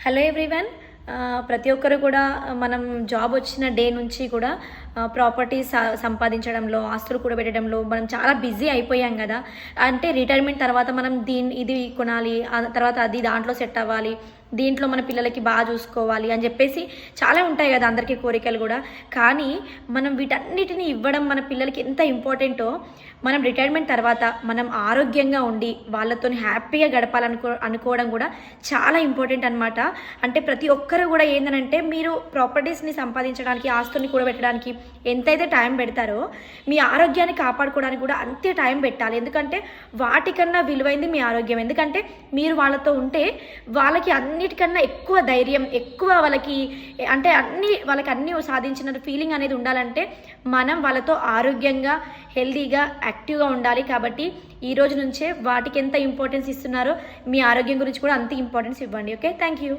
Hello everyone. ప్రతి ఒక్కరు కూడా మనం జాబ్ వచ్చిన డే నుంచి కూడా ప్రాపర్టీస్ సంపాదించడంలో, ఆస్తులు కూడబెట్టడంలో మనం చాలా బిజీ అయిపోయాం కదా. అంటే రిటైర్మెంట్ తర్వాత మనం ఇది కొనాలి, తర్వాత అది దాంట్లో సెట్ అవ్వాలి, దీంట్లో మన పిల్లలకి బాగా చూసుకోవాలి అని చెప్పేసి చాలా ఉంటాయి కదా అందరికీ కోరికలు కూడా. కానీ మనం వీటన్నిటిని ఇవ్వడం మన పిల్లలకి ఎంత ఇంపార్టెంటో, మనం రిటైర్మెంట్ తర్వాత మనం ఆరోగ్యంగా ఉండి వాళ్ళతో హ్యాపీగా అనుకోవడం కూడా చాలా ఇంపార్టెంట్ అనమాట. అంటే ప్రతి ఒక్కరు కూడా ఏంటంటే, మీరు ప్రాపర్టీస్ని సంపాదించడానికి, ఆస్తుల్ని కూడబెట్టడానికి ఎంతైతే టైం పెడతారో మీ ఆరోగ్యాన్ని కాపాడుకోవడానికి కూడా అంతే టైం పెట్టాలి. ఎందుకంటే వాటికన్నా విలువైంది మీ ఆరోగ్యం. ఎందుకంటే మీరు వాళ్ళతో ఉంటే వాళ్ళకి అన్నిటికన్నా ఎక్కువ ధైర్యం, ఎక్కువ వాళ్ళకి అన్నీ సాధించిన ఫీలింగ్ అనేది ఉండాలంటే మనం వాళ్ళతో ఆరోగ్యంగా, హెల్దీగా, యాక్టివ్గా ఉండాలి. కాబట్టి ఈ రోజు నుంచే వాటికి ఎంత ఇంపార్టెన్స్ ఇస్తున్నారో మీ ఆరోగ్యం గురించి కూడా అంత ఇంపార్టెన్స్ ఇవ్వండి. Okay, thank you.